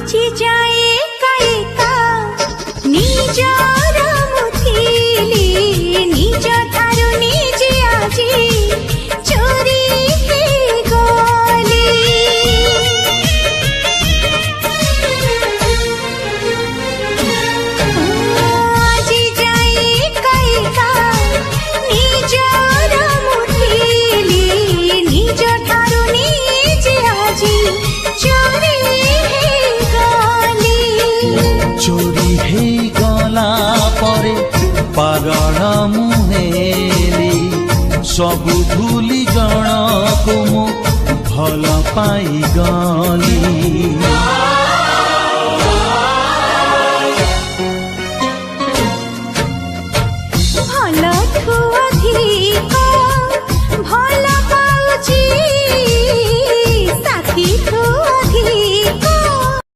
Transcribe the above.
আজি যায়ে কাইকা নিজর মুথিলি নিজ ঠারু নিজে আজি চোরি হে গলি আজি যায়ে কাইকা নিজর মুথিলি নিজ ঠারু নিজে আজি চোরি হে গলি চোরি হেই গলা পরে পাগଳ ମୁହେଲି ସବୁ ଭୁଲି ଜଣକୁ ମୁଁ ଭଲ ପାଇଗଲି।